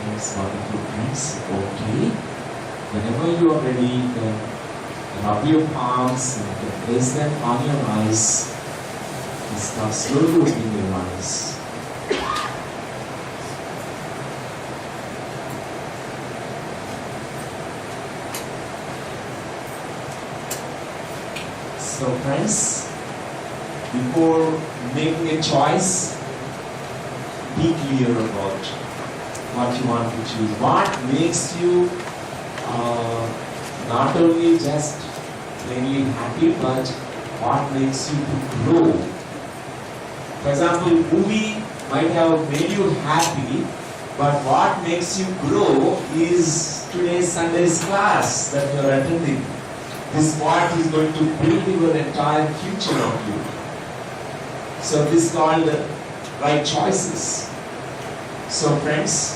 That's wonderful, friends. Okay. Whenever you are ready, you can rub your palms and you can place them on your eyes and start slowly opening your eyes. So friends, before making a choice, be clear about what you want to choose. What makes you not only just plainly happy, but what makes you to grow. For example, movie might have made you happy, but what makes you grow is today's Sunday's class that you are attending. This what is going to build your entire future of you. So this is called the right choices. So friends,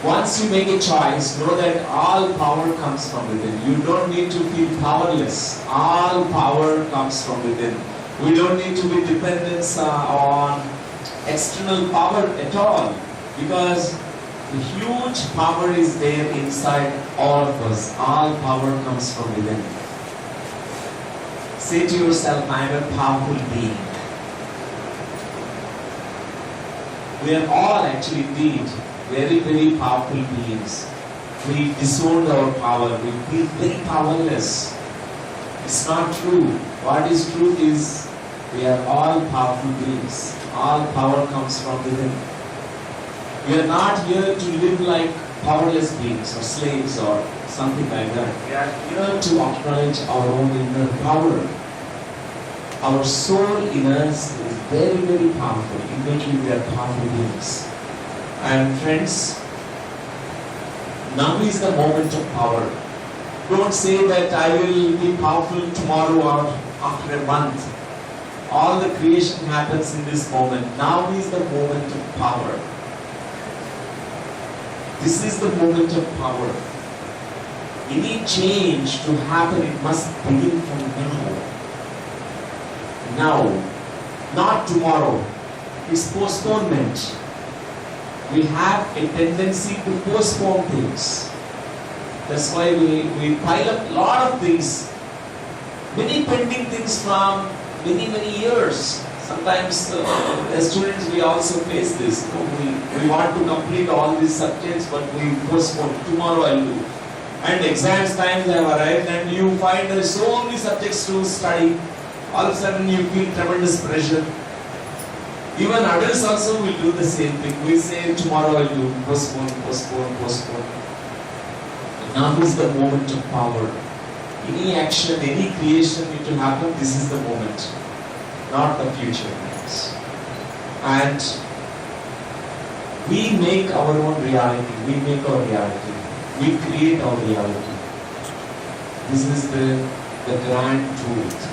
once you make a choice, know that all power comes from within. You don't need to feel powerless. All power comes from within. We don't need to be dependent on external power at all, because the huge power is there inside all of us. All power comes from within. Say to yourself, I am a powerful being. We are all actually indeed very, very powerful beings. We disowned our power. We feel very powerless. It's not true. What is true is we are all powerful beings. All power comes from within. We are not here to live like powerless beings or slaves or something like that. We are here to acknowledge our own inner power. Our soul in us is very, very powerful. Innately we are powerful beings. And friends, now is the moment of power. Don't say that I will be powerful tomorrow or after a month. All the creation happens in this moment. Now is the moment of power. This is the moment of power. Any change to happen, it must begin from now. Now, not tomorrow. It's postponement. We have a tendency to postpone things. That's why we pile up a lot of things. Many pending things from many, many years. Sometimes as students we also face this. We want to complete all these subjects, but we postpone. Tomorrow I'll do. And exams times have arrived and you find there are so many subjects to study. All of a sudden you feel tremendous pressure. Even adults also will do the same thing. We say tomorrow I'll do. Postpone, postpone, postpone. Now is the moment of power. Any action, any creation need to happen, this is the moment. Not the future. And we make our own reality. We make our reality. We create our reality. This is the grand truth.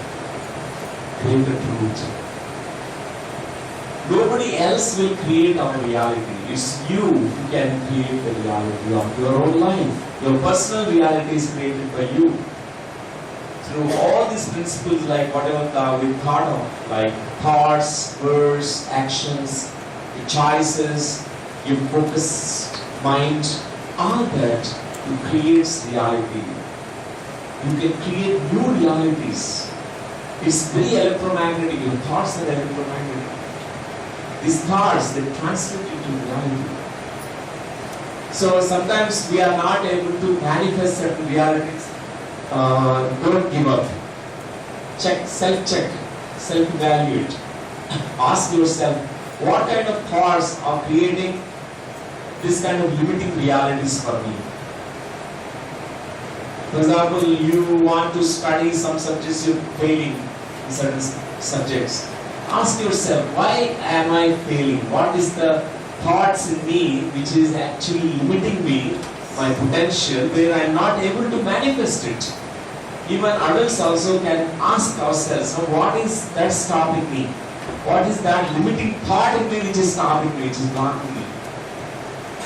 Greater truth. Nobody else will create our reality. It's you who can create the reality of your own life. Your personal reality is created by you. Through all these principles, like whatever we thought of, like thoughts, words, actions, your choices, your focused mind, all that creates reality. You can create new realities. It's very electromagnetic. Your thoughts are electromagnetic. These thoughts, they translate into reality. So sometimes we are not able to manifest certain realities. Don't give up. Check, self-evaluate. Ask yourself, what kind of thoughts are creating this kind of limiting realities for me? For example, you want to study some subjects, you're failing in certain subjects. Ask yourself, why am I failing? What is the thoughts in me which is actually limiting me, my potential, where I am not able to manifest it? Even adults also can ask ourselves, what is that stopping me? What is that limiting thought in me which is stopping me, which is blocking me?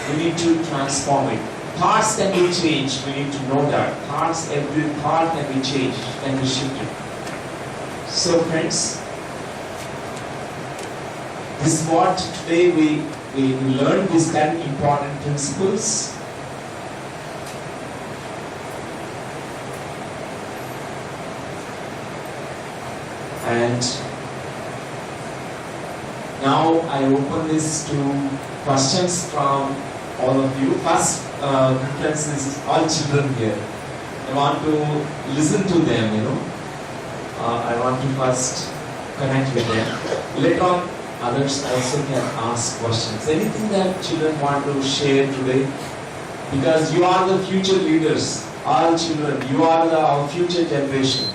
We need to transform it. Thoughts can be changed. We need to know that. Thoughts, every thought can be changed, can be shifted. So friends, this is what today we we learn these 10 important principles. And now I open this to questions from all of you. First preference is all children here. I want to listen to them, I want to first connect with them. Later on, others also can ask questions. Anything that children want to share today? Because you are the future leaders, all children. You are our future generation.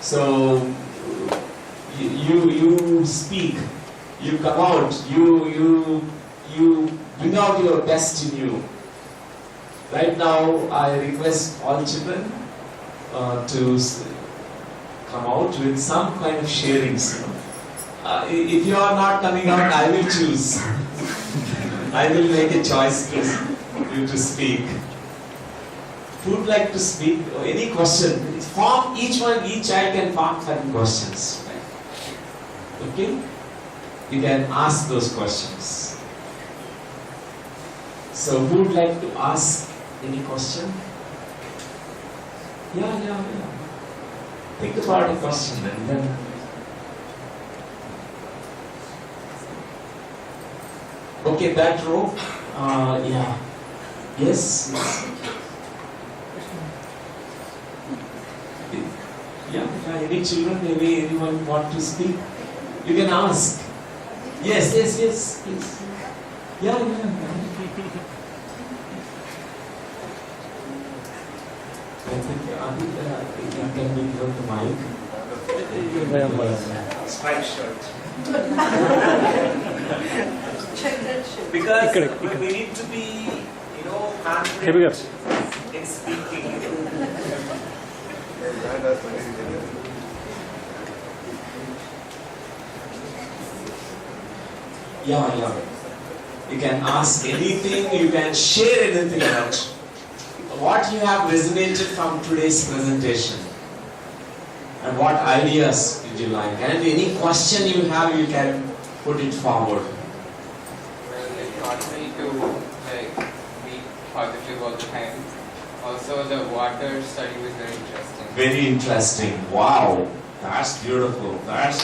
So you speak, you come out, you bring out your best in you. Right now, I request all children to come out with some kind of sharings. If you are not coming out, I will choose. I will make a choice to you to speak. Who would like to speak? Or any question? Form each child can form 5 questions. Right? Okay? You can ask those questions. So who would like to ask any question? Yeah. Think about a question and then. Okay, that row. Yeah. Yes. Yeah. Any children? Maybe anyone want to speak? You can ask. Yes. Please. Yeah. I think you can be close to mic. Striped shirt. Because we need to be, confident in speaking. Yeah. You can ask anything, you can share anything about what you have resonated from today's presentation. And what ideas did you like? And any question you have, you can put it forward. Well, it taught me to be positive all the time. Also, the water study was very interesting. Very interesting. Wow. That's beautiful. And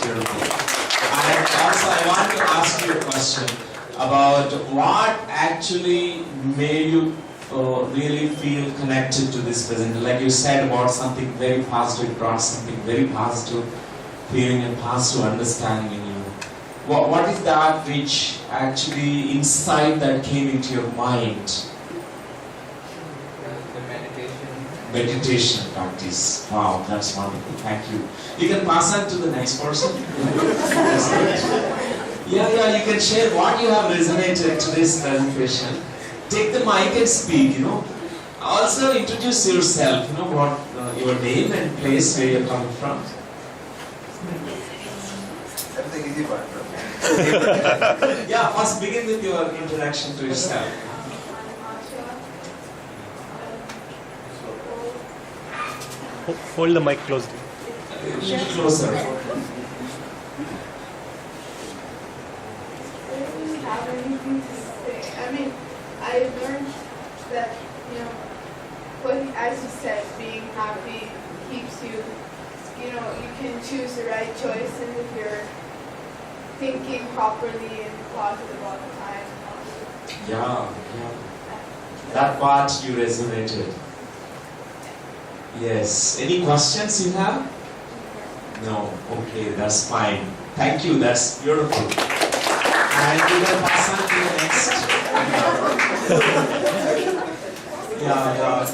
also, I want to ask you a question about what actually made you really feel connected to this present. Like you said about something very positive, brought something very positive feeling and positive understanding in you. What is that which actually insight that came into your mind? The meditation. Meditation practice. Wow, that's wonderful. Thank you. You can pass on to the next person. Yeah, you can share what you have resonated to this presentation. Take the mic and speak, Also introduce yourself, what your name and place where you're coming from. Everything easy part. Yeah, first begin with your introduction to yourself. Hold the mic closely. A little closer. I don't really have anything to say. I mean, I learned that, as you said, being happy keeps you, you can choose the right choice, and if you're thinking properly and positive all the time. Yeah. That part you resonated. Yes. Any questions you have? No. Okay, that's fine. Thank you. That's beautiful. And we can pass on to the next. Yeah.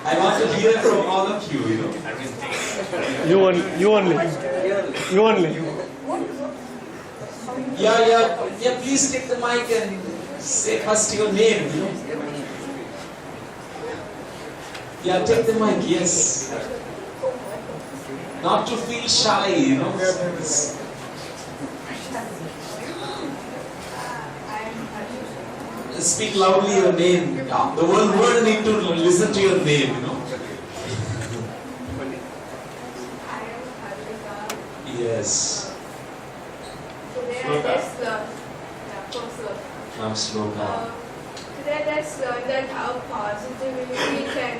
I want to hear from all of you. You only. Yeah. Please take the mic and say first your name. Yeah, take the mic. Yes. Not to feel shy. Speak loudly your name. The whole world need to listen to your name. Yes. So then I guess sir. From Sloka. Today let's learn that how positivity can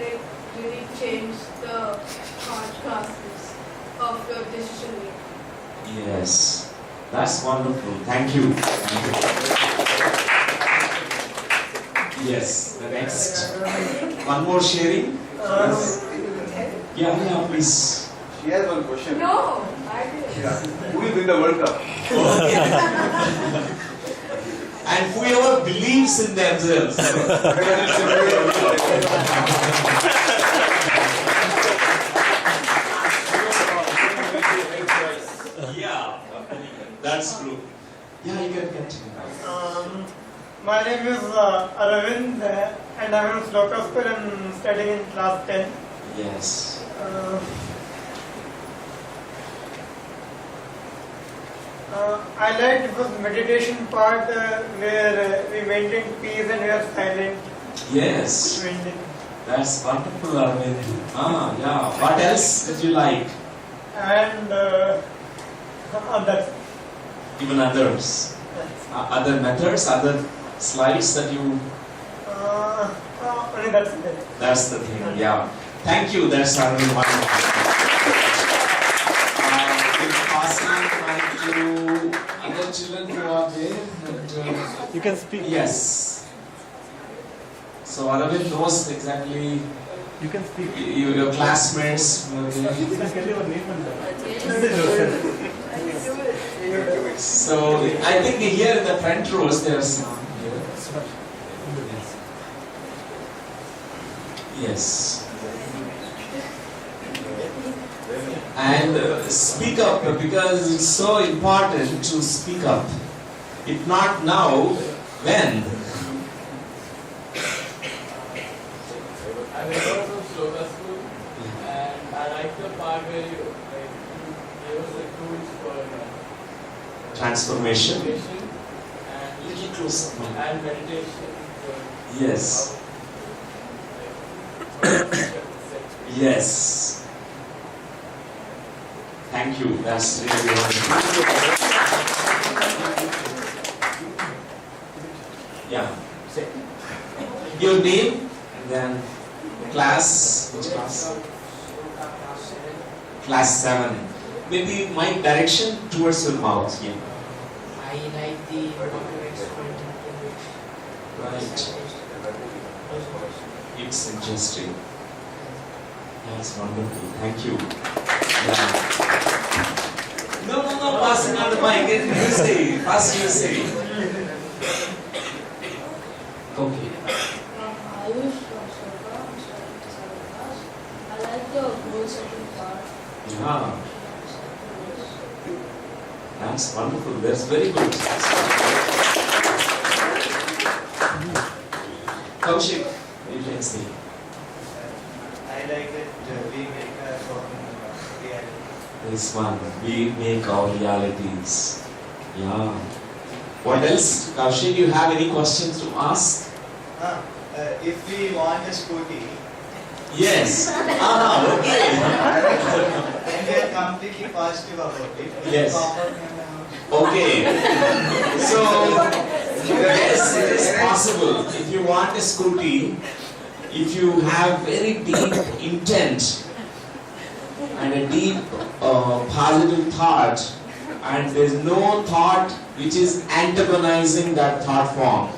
really change the consequences of your decision making. Yes, that's wonderful. Thank you. Thank you. Yes, the next. One more sharing. Yeah, please. She has one question. No, I didn't. Yeah. Who will win the World Cup? And whoever believes in themselves. Yeah, that's true. Yeah, you can continue. My name is Aravind and I'm in Sloka School and studying in class 10. Yes. I liked the meditation part where we maintain peace and we are silent. Yes. Maintain. That's wonderful, Arvind. Yeah. What else did you like? And others. Even others. Other methods, other slides that you. Only that's it. That's the thing. Yeah. Thank you. That's Arvind. We'll pass on to other children who are there. And, You can speak. yes. So Arvind knows exactly You can speak. your classmates. Who are there. You can tell your name and introduce yourself. So I think here in the front rows there are some here. Yes. And speak up because it's so important to speak up. If not now, when? I was from Sloka School, and I like the part where you gave us the tools for Transformation. meditation and meditation. Yes. Yes. Thank you. That's really wonderful. Yeah. Your name and then class. Which class? Class 7. Maybe my direction towards your mouth. Yeah. I like the water experiment. Right. It's interesting. That's wonderful. Thank you. Yeah. No, passing on the mic. You say. Pass you say. Okay. I was from Sloka, I'm studying in 7th class. I like the goal setting part. Yeah. That's wonderful. That's very good. Kaushik, you can say. I like that we make our own reality. This one, we make our realities. Yeah. What else? Kaushik, you have any questions to ask? If we want a scooty, Yes. Okay. then we are completely positive about it. Yes. Okay. So, yes, it is possible. If you want a scooty, if you have very deep intent and a deep positive thought, and there is no thought which is antagonizing that thought form,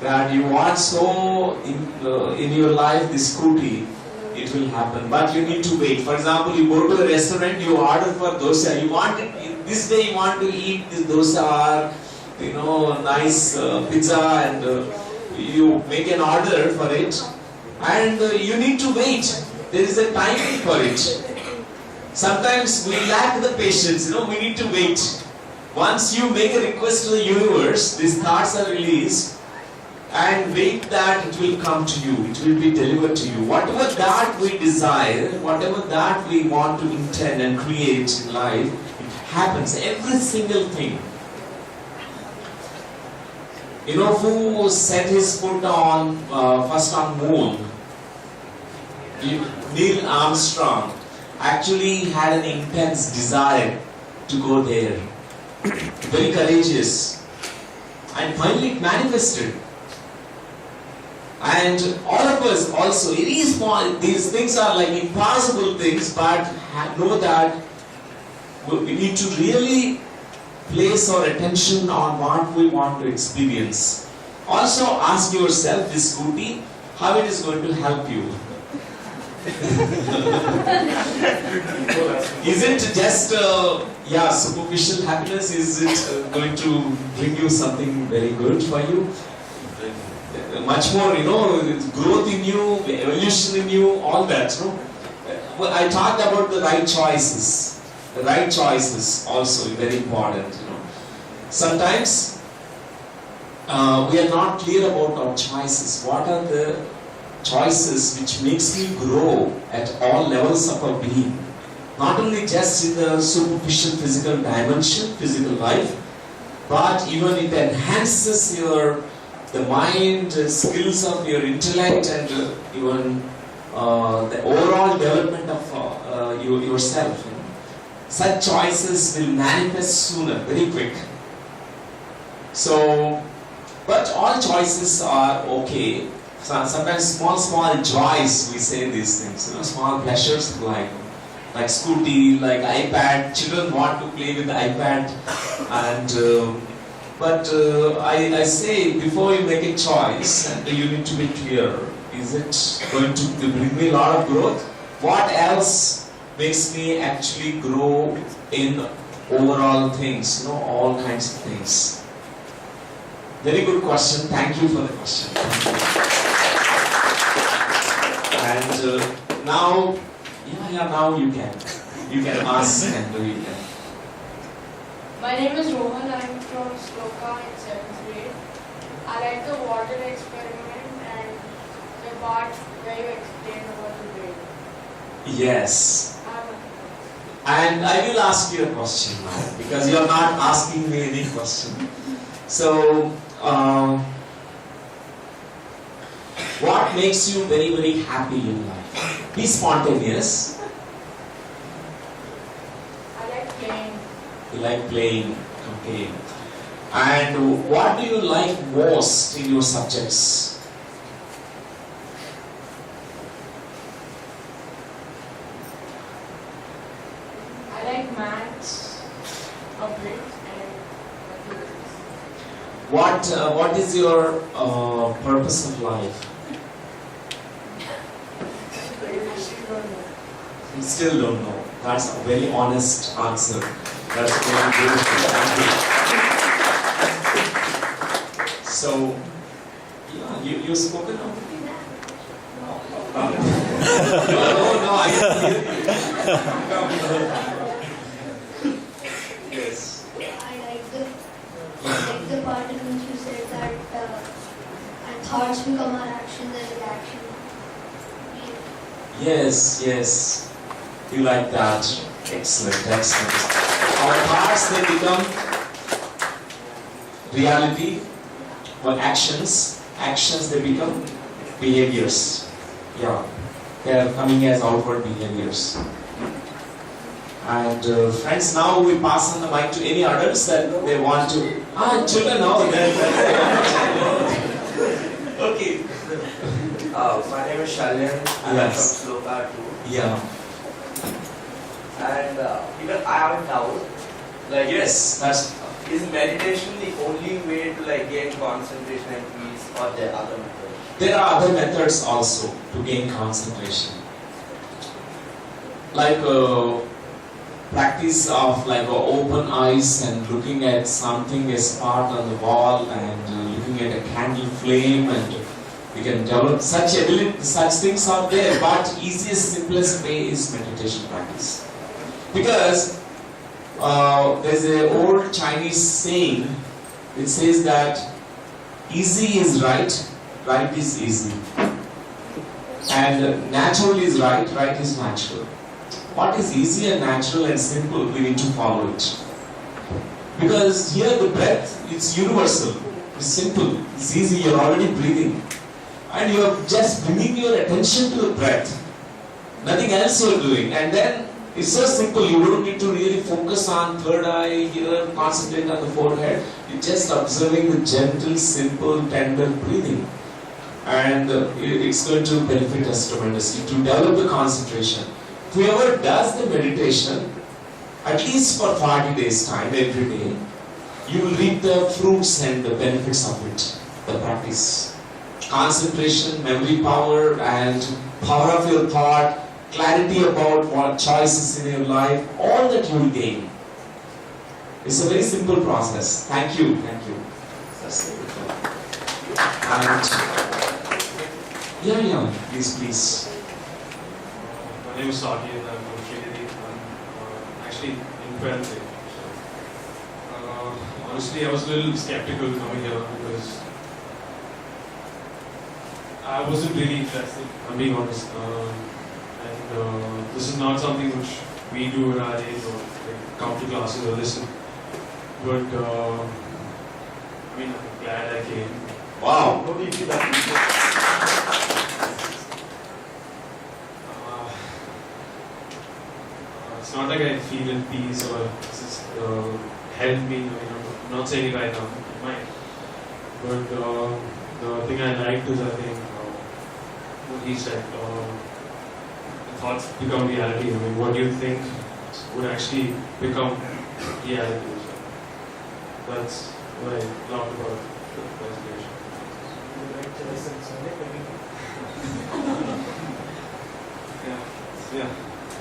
that you want so in your life this scooty, it will happen. But you need to wait. For example, you go to a restaurant, you order for dosa. You want it, this day you want to eat this dosa or nice pizza, and you make an order for it, and you need to wait. There is a timing for it. Sometimes we lack the patience. We need to wait. Once you make a request to the universe, these thoughts are released. And wait that it will come to you, it will be delivered to you. Whatever that we desire, whatever that we want to intend and create in life, it happens, every single thing. Who set his foot on, first on moon? Neil Armstrong actually had an intense desire to go there. Very courageous. and finally it manifested. And all of us also, very small, these things are like impossible things, but know that we need to really place our attention on what we want to experience. Also ask yourself this scooty, how it is going to help you. Is it just superficial happiness? Is it going to bring you something very good for you? Much more, growth in you, evolution in you, all that. Well, I talked about the right choices. The right choices also very important. Sometimes we are not clear about our choices. What are the choices which makes me grow at all levels of our being? Not only just in the superficial physical dimension, physical life, but even it enhances the mind, skills of your intellect, and even the overall development of yourself. Such choices will manifest sooner, very quick. So, but all choices are okay. Sometimes small joys, we say these things, small pleasures like scooty, like iPad. Children want to play with the iPad, and but I say before you make a choice, and you need to be clear: is it going to bring me a lot of growth? What else makes me actually grow in overall things? All kinds of things. Very good question. Thank you for the question. And now, now you can ask and you can. My name is Rohan. I'm from Sloka in 7th grade. I like the water experiment and the part where you explain about the brain. Yes. And I will ask you a question now because you are not asking me any question. So, what makes you very, very happy in life? Be spontaneous. I like playing. You like playing, okay. And what do you like most in your subjects? I like maths a bit and physics. What is your purpose of life? You still don't know. That's a very honest answer. That's very beautiful. Thank you. So, you spoken of? No, I didn't hear you. Yes. I like the part in which you said that and thoughts become our actions and reaction. Yes. You like that. Excellent. Our thoughts, they become reality. Our actions, they become behaviors. Yeah. They are coming as outward behaviors. And friends, now we pass on the mic to any adults that they want to. Children now. Okay. My name is Shalyan. I'm Yes. from Sloka too. Yeah. And because I have a doubt, Yes, that's. is meditation the only way to gain concentration and peace, or there are other methods? There are other methods also to gain concentration. Practice of open eyes and looking at something, a spot on the wall, and looking at a candle flame, and we can develop such ability. Such things are there, but easiest, simplest way is meditation practice. Because there's an old Chinese saying. It says that easy is right, right is easy, and natural is right, right is natural. What is easy and natural and simple, we need to follow it. Because here the breath, it's universal, it's simple, it's easy, you're already breathing. And you're just bringing your attention to the breath. Nothing else you're doing. And then It's so simple. You don't need to really focus on third eye, here, concentrate on the forehead. You're just observing the gentle, simple, tender breathing. And it's going to benefit us tremendously to develop the concentration. Whoever does the meditation, at least for 40 days time, every day, you will reap the fruits and the benefits of it, the practice. Concentration, memory power, and power of your thought, clarity about what choices in your life, all that you will gain. It's a very simple process. Thank you. Thank you. And yeah, please. My name is Saki and I'm from Srinagar. I'm actually in 12th grade. Honestly, I was a little skeptical coming here because I wasn't really interested, I'm being honest. This is not something which we do in our days or like, come to classes or listen. But I'm glad I came. Wow. It's not like I feel at peace or just help me. I'm not saying it right now, it might. But the thing I liked is I think what he said. The thoughts become reality. What you think would actually become reality. So that's what I loved about the presentation. Yeah.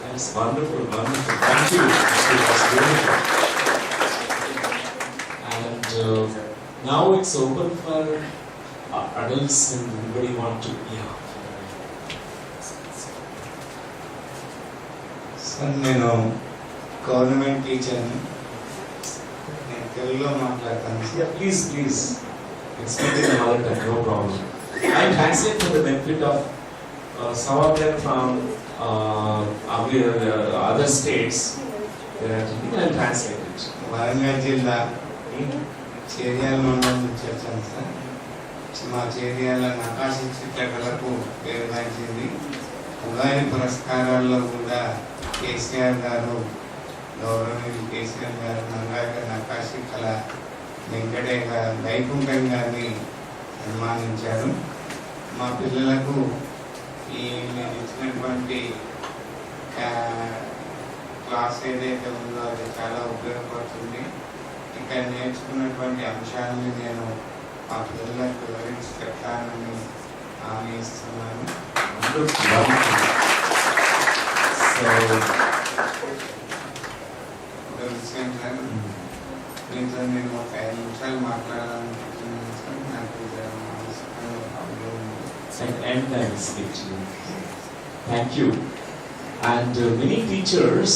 That's wonderful. Thank you. That's beautiful. And now it's open for adults and anybody want to. Sir నేను government టీచర్ని నేను తెలుగులో మాట్లాడతాను sir. Please. Speak in the mother tongue, no problem. I translate for the benefit of some of them from other states. I'll translate it. Warangal జిల్లా చేర్యాల మండలం నుంచి వచ్చాను sir. మా చేర్యాల నకాశి చిత్రకళకు పేరుగాంచింది. ఉగాది పురస్కారాల్లో కూడా కేసీఆర్ గారు, గౌరవనీయులు కేసీఆర్ గారు, నకాశి కళ వైకుంఠం గారిని సన్మానించారు. మా పిల్లలకు ఈ నేను ఇచ్చినటువంటి క్లాస్ ఏదైతే ఉందో అది చాలా ఉపయోగపడుతుంది. ఇక్కడ నేర్చుకున్నటువంటి అంశాలని నేను మా పిల్లలకు వివరించి చెప్తానని హామీ ఇస్తున్నాను. విషయం సార్, దీంతో నేను ఒక 5 నిమిషాలు మాట్లాడాలనుకుంటున్నాను సార్. నాకు And I will speak to you. Thank you. And many teachers,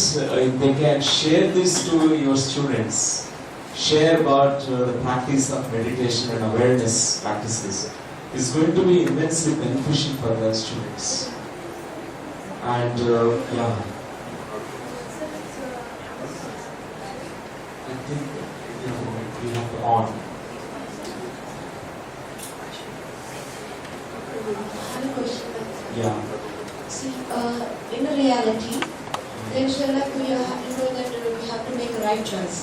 they can share this to your students. Share about the practice of meditation and awareness practices. It's going to be immensely beneficial for the students. And I think we have to on. Yeah. See, in reality, there's like we have, that we have to make a right choice.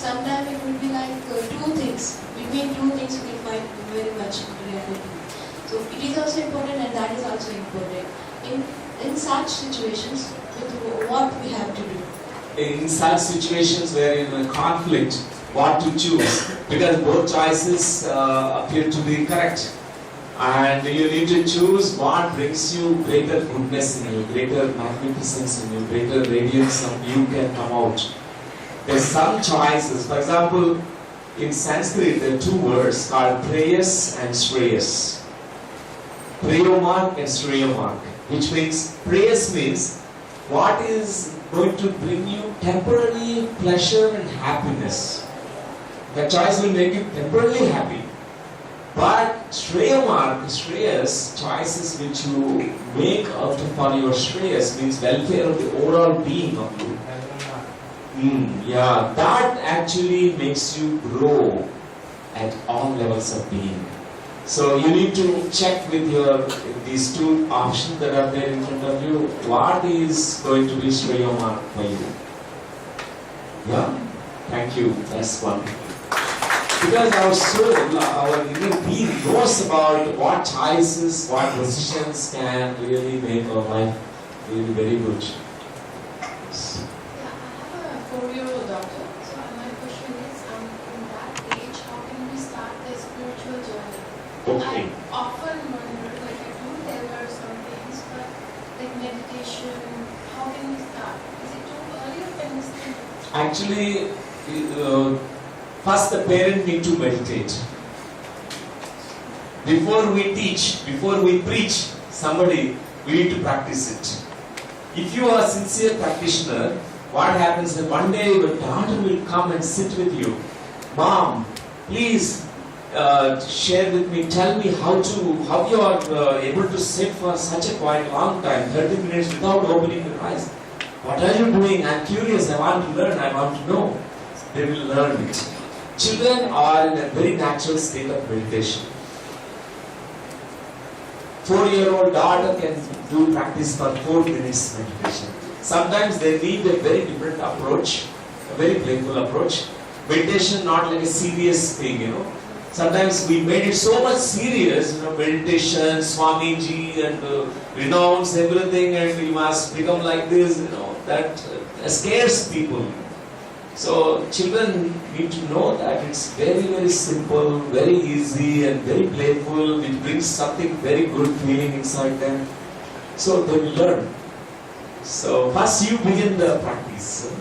Sometimes it would be like two things. Between two things we find very much reality. So it is also important and that is also important. In such situations, with what we have to do. In such situations where in a conflict, what to choose? Because both choices appear to be correct. And you need to choose what brings you greater goodness in you, greater magnificence in you, greater radiance of you can come out. There's some choices. For example, in Sanskrit there are 2 words called preyas and shreyas. Preyomark and shreyomark, which means preyas means what is going to bring you temporary pleasure and happiness. That choice will make you temporarily happy. But shreyas, choices which you make out for your shreyas, means welfare of the overall being of you. That actually makes you grow at all levels of being. So you need to check with these two options that are there in front of you. What is going to be Shreya mark for you? Yeah? Thank you. That's one. Because our soul, our inner being knows about what choices, what decisions can really make our life really very good. Yeah, I have a 4-year-old daughter. So my question is, in that age, how can we start the spiritual journey? Okay. I often wonder, like I do tell her some things, but like meditation, how can we start? Is it too early or can we still? Actually, first the parent need to meditate. Before we teach, before we preach somebody, we need to practice it. If you are a sincere practitioner, what happens is one day your daughter will come and sit with you. Mom, please share with me, tell me how you are able to sit for such a quite long time, 30 minutes without opening your eyes. What are you doing? I'm curious, I want to learn, I want to know. They will learn it. Children are in a very natural state of meditation. 4-year-old daughter can do practice for 4 minutes meditation. Sometimes they need a very different approach, a very playful approach. Meditation not like a serious thing, you know. Sometimes we made it so much serious, you know, meditation, Swamiji, and renounce everything, and we must become like this, you know, that scares people. So children need to know that it's very, very simple, very easy and very playful. It brings something very good feeling inside them. So they will learn. So first you begin the practice.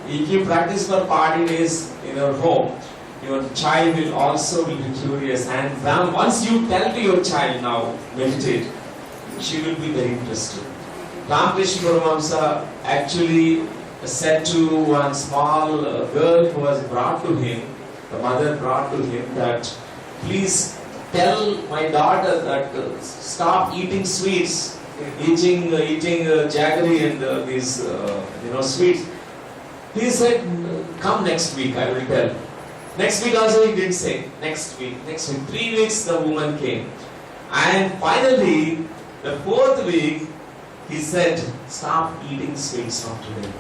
If you practice for party days in your home, your child will also be curious. And once you tell to your child now, meditate, she will be very interested. Ramakrishna Paramahamsa actually said to one small girl who was brought to him, the mother brought to him, that please tell my daughter that stop eating sweets, eating jaggery and these sweets. He said, come next week, I will tell. Next week also he didn't say. Next week. 3 weeks the woman came. And finally, the 4th week, he said, stop eating sweets from today.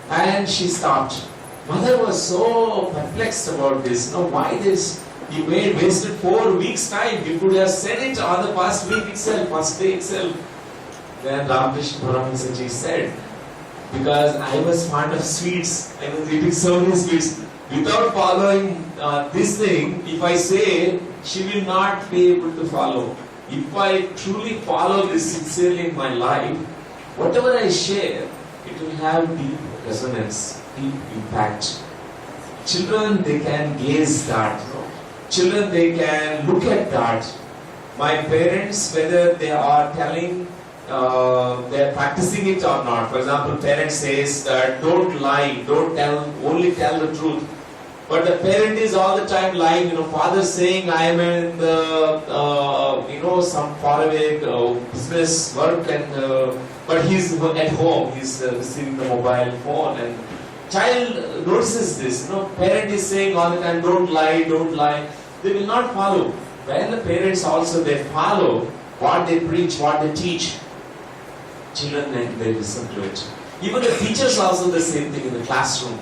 And she stopped. Mother was so perplexed about this. Why this? You wasted 4 weeks' time. You could have said it on the first week itself, first day itself. Then Ramakrishna Paramahamsa said, because I was fond of sweets, I was eating so many sweets. Without following this thing, if I say, she will not be able to follow. If I truly follow this sincerely in my life, whatever I share, it will have deep resonance, deep impact. Children, they can gaze that. Children, they can look at that. My parents, whether they are telling, they are practicing it or not. For example, parent says that don't lie, don't tell, only tell the truth. But the parent is all the time lying. Father saying I am in the, some faraway business work, and but he's at home. He's receiving the mobile phone, and child notices this. Parent is saying all the time, don't lie, don't lie. They will not follow. When the parents also they follow what they preach, what they teach, children they listen to it. Even the teachers also the same thing in the classroom.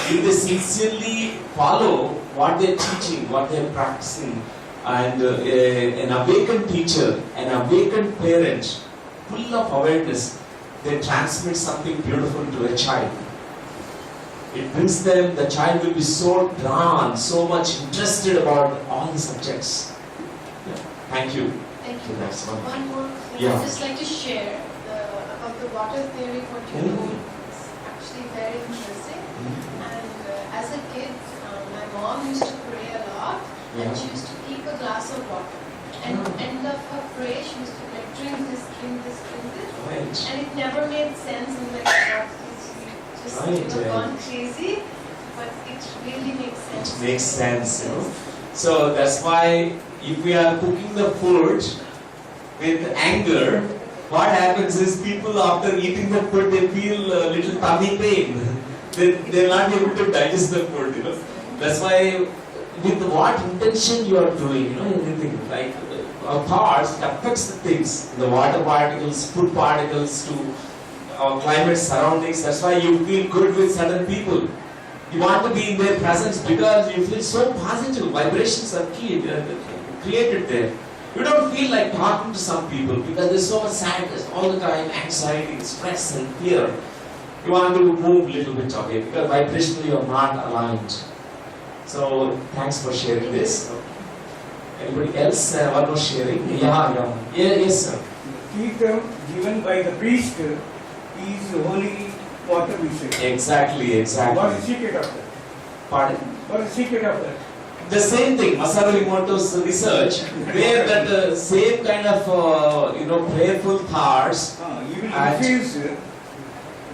If they sincerely follow what they are teaching, what they are practicing, and an awakened teacher, an awakened parent, full of awareness, they transmit something beautiful to a child. It brings them, the child will be so drawn, so much interested about all the subjects. Yeah. Thank you. Thank you. Next one. One more thing. Yeah. I'd just like to share about the water theory, what you know. It's actually very interesting. And as a kid, my mom used to pray a lot, and she used to keep a glass of water. And end of her prayer, she used to like drink this, drink this, drink this. Right. And it never made sense. And like, just gone crazy, but it really makes sense. It makes sense, So that's why if we are cooking the food with anger, what happens is people after eating the food, they feel a little tummy pain. They're not able to digest the food, That's why with what intention you are doing, anything like our thoughts, it affects the things, the water particles, food particles to our climate surroundings. That's why you feel good with certain people. You want to be in their presence because you feel so positive. Vibrations are created there. You don't feel like talking to some people because there's so much sadness all the time, anxiety, stress and fear. You want to move a little bit away because vibrationally you are not aligned. So thanks for sharing this. Anybody else? One more sharing? Yes, sir. Teeth given by the priest is holy water, we say. Exactly. What is the secret of that? Pardon? What is the secret of that? The same thing, Masaru Emoto's research, where that same kind of prayerful thoughts. You will infuse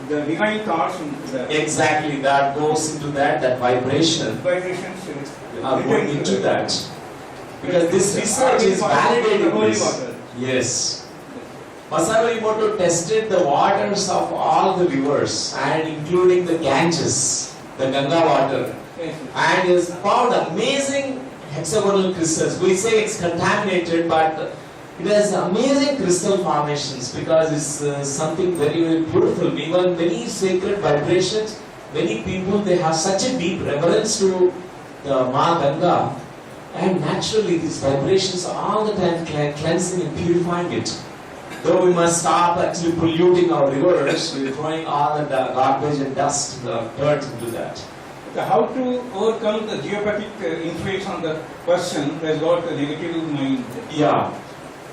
the divine thoughts into that. Exactly, that goes into that vibration. Vibrations are going into that. Because this research is validating this. Yes. Masaru Emoto tested the waters of all the rivers and including the Ganges, the Ganga water, and has found amazing hexagonal crystals. We say it's contaminated, but it has amazing crystal formations because it's something very, very beautiful. Even many sacred vibrations, many people, they have such a deep reverence to the Ma Ganga, and naturally these vibrations are all the time cleansing and purifying it. Though we must stop actually polluting our rivers, we're throwing all the garbage and dust, dirt into that. How to overcome the geopathic influence on the person who has got a negative mind? Yeah,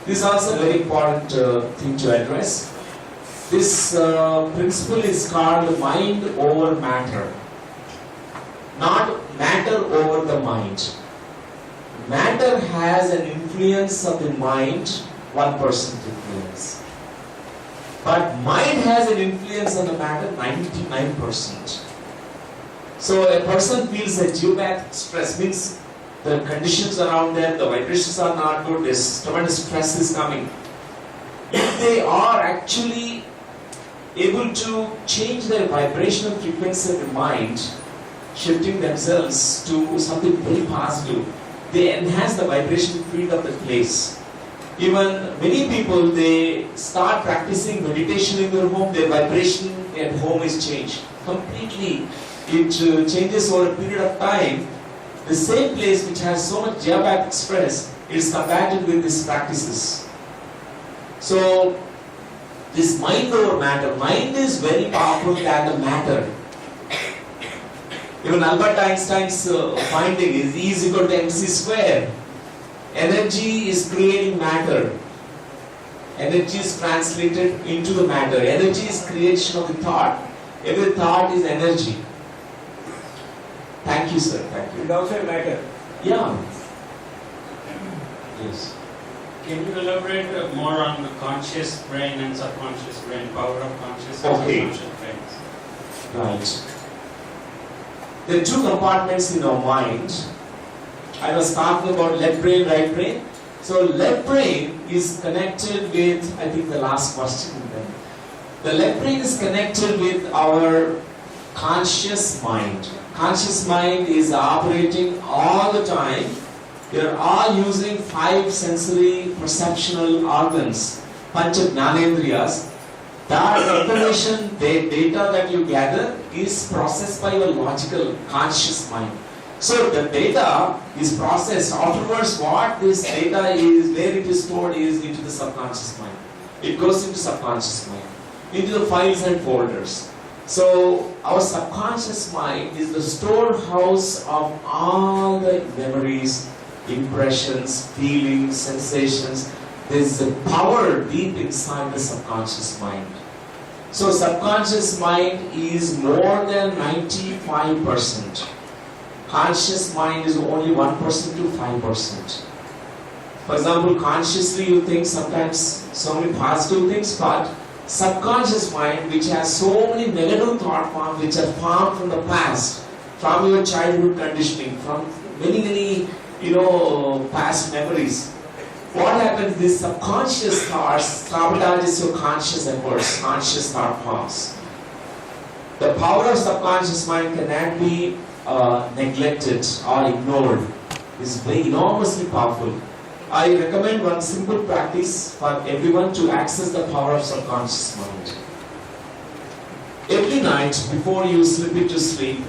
this is also a very important thing to address. This principle is called mind over matter, not matter over the mind. Matter has an influence of the mind, 1% influence. But mind has an influence on the matter, 99%. So a person feels a geopathic stress, means the conditions around them, the vibrations are not good, there's tremendous stress is coming. If they are actually able to change their vibrational frequency of the mind, shifting themselves to something very positive, they enhance the vibrational field of the place. Even many people, they start practicing meditation in their home, their vibration at home is changed completely. It changes over a period of time. The same place which has so much geopathic stress is combated with these practices. So, this mind over matter, mind is very powerful than the matter. Even Albert Einstein's finding is E is equal to mc square. Energy is creating matter. Energy is translated into the matter. Energy is creation of the thought. Every thought is energy. Thank you, sir. Thank you. It also matter. Yeah. Yes. Can you elaborate more on the conscious brain and subconscious brain, power of conscious and subconscious brains? Right. There are two compartments in our mind. I was talking about left brain, right brain. So left brain is connected with, I think the last question then. The left brain is connected with our conscious mind. Conscious mind is operating all the time. We are all using 5 sensory perceptual organs, pancha jnanendriyas. That information, the data that you gather is processed by your logical, conscious mind. So the data is processed. Afterwards, what this data is, where it is stored is into the subconscious mind. It goes into subconscious mind, into the files and folders. So our subconscious mind is the storehouse of all the memories, impressions, feelings, sensations. There is a power deep inside the subconscious mind. So subconscious mind is more than 95%. Conscious mind is only 1% to 5%. For example, consciously you think sometimes so many positive things, but subconscious mind, which has so many negative thought forms which are formed from the past, from your childhood conditioning, from many past memories. What happens? These subconscious thoughts sabotages your conscious efforts, conscious thought forms. The power of subconscious mind cannot be neglected or ignored. is very enormously powerful. I recommend one simple practice for everyone to access the power of subconscious mind. Every night before you slip into sleep,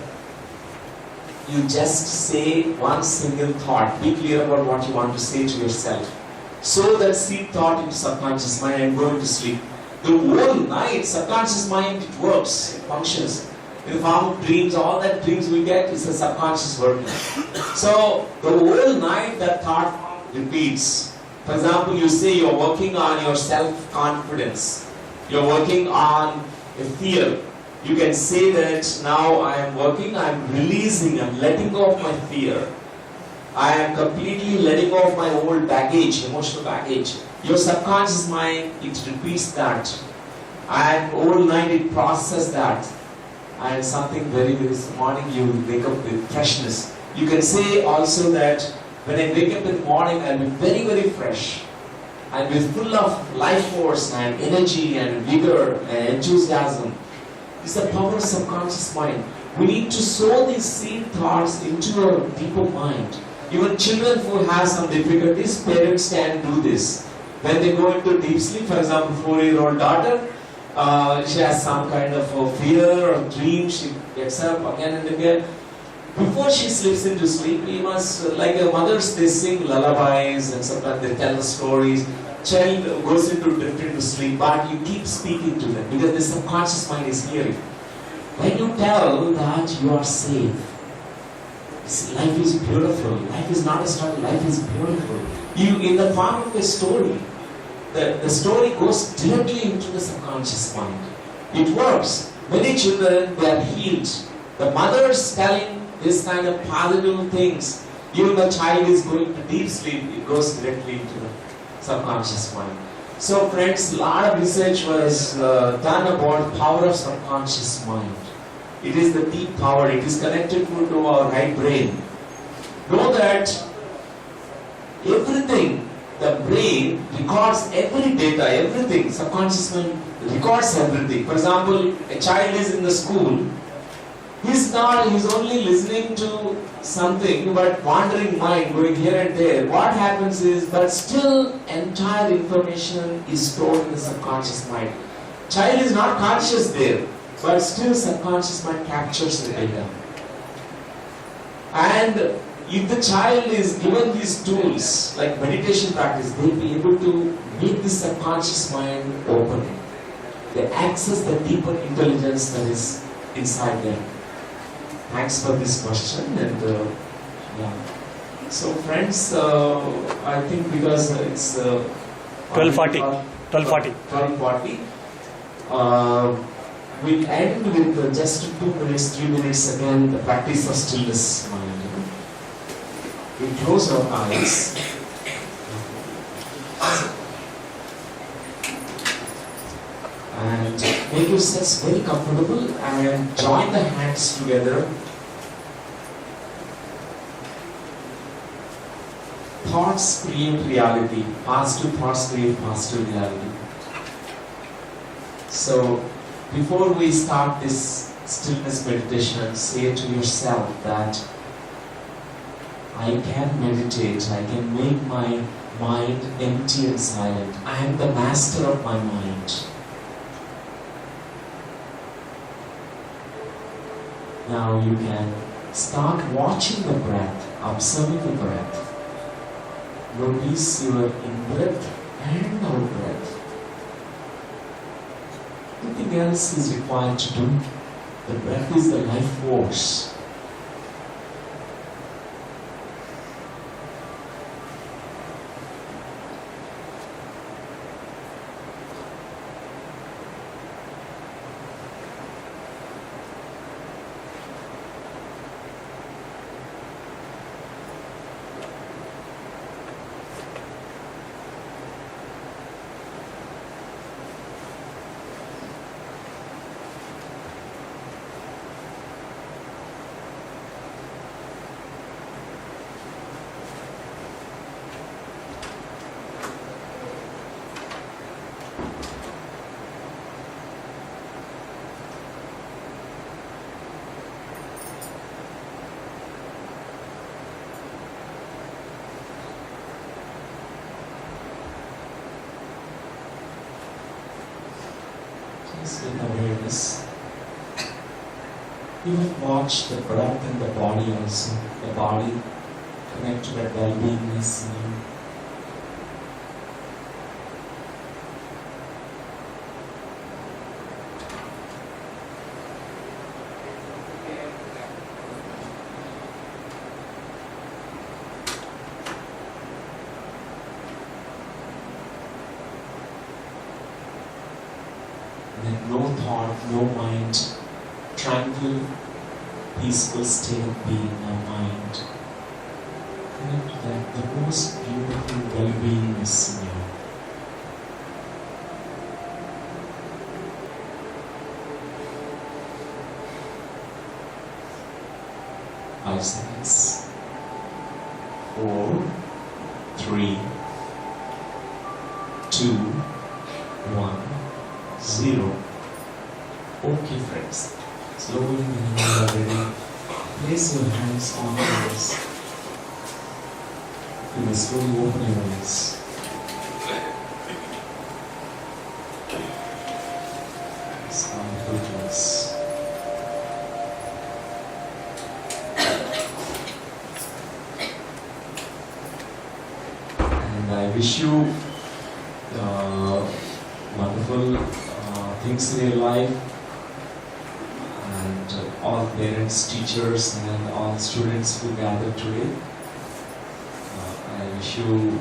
you just say one single thought. Be clear about what you want to say to yourself. So that seed thought into subconscious mind and go into sleep. The whole night, subconscious mind, it works, it functions. In the form of dreams, all that dreams we get is a subconscious working. So the whole night that thought repeats. For example, you say you're working on your self-confidence. You're working on a fear. You can say that now I am working, I am releasing, I am letting go of my fear. I am completely letting go of my old baggage, emotional baggage. Your subconscious mind, it repeats that. And all night it processes that. And something very morning you wake up with freshness. You can say also that when I wake up in the morning, I'll be very, very fresh. I'll be full of life force and energy and vigor and enthusiasm. It's the power of subconscious mind. We need to sow these seed thoughts into our deeper mind. Even children who have some difficulties, parents can do this. When they go into deep sleep, for example, 4-year-old daughter, she has some kind of a fear or dream, she gets up again and again. Before she slips into sleep, we must, like mothers, they sing lullabies and sometimes they tell stories. Child goes drift into sleep, but you keep speaking to them because the subconscious mind is hearing. When you tell that you are safe, life is beautiful. Life is not a struggle. Life is beautiful. You, in the form of a story, the story goes directly into the subconscious mind. It works. Many children, they are healed. The mothers telling this kind of positive things, even the child is going to deep sleep, it goes directly into the subconscious mind. So friends, a lot of research was done about power of subconscious mind. It is the deep power. It is connected to our right brain. Know that everything, the brain records every data, everything. Subconscious mind records everything. For example, a child is in the school. He's only listening to something, but wandering mind going here and there. What happens is, but still entire information is stored in the subconscious mind. Child is not conscious there, but still subconscious mind captures the data. And if the child is given these tools, like meditation practice, they'll be able to make the subconscious mind open. They access the deeper intelligence that is inside them. Thanks for this question. And yeah. So friends, I think because it's 12:40. 12:40. We'll end with just 2 minutes, 3 minutes again, the practice of stillness mind. We close our eyes. And make yourselves very comfortable and join the hands together. Thoughts create reality. Positive thoughts create positive reality. So, before we start this stillness meditation, say to yourself that I can meditate, I can make my mind empty and silent. I am the master of my mind. Now you can start watching the breath, observing the breath. Notice your in-breath and out-breath. Nothing else is required to do. The breath is the life force. Just with awareness. Even watch the breath and the body also. The body connect to that well-beingness in you. Then no thought, no mind, tranquil, peaceful state of being, no mind. Connect to that, the most beautiful well-beingness in you. Five seconds. 4, 3, 2, 1. 0. Okay, friends. Slowly, when you are ready, place your hands on your eyes. You may slowly open your eyes. It's wonderful place. And I wish you wonderful things in your life, and all parents, teachers, and all students who gathered today. I wish you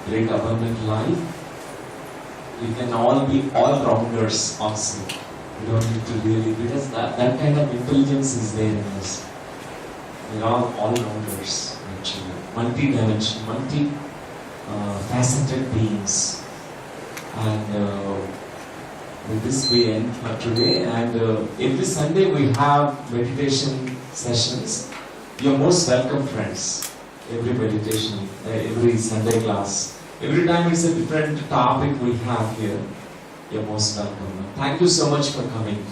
great abundant life. You can all be all-rounders also. You don't need to really, because that kind of intelligence is there in us. We're all-rounders actually, multi-dimensional, faceted beings. And with this we end for today. And every Sunday we have meditation sessions. You're most welcome, friends. Every meditation, every Sunday class. Every time it's a different topic we have here. You're most welcome. Thank you so much for coming.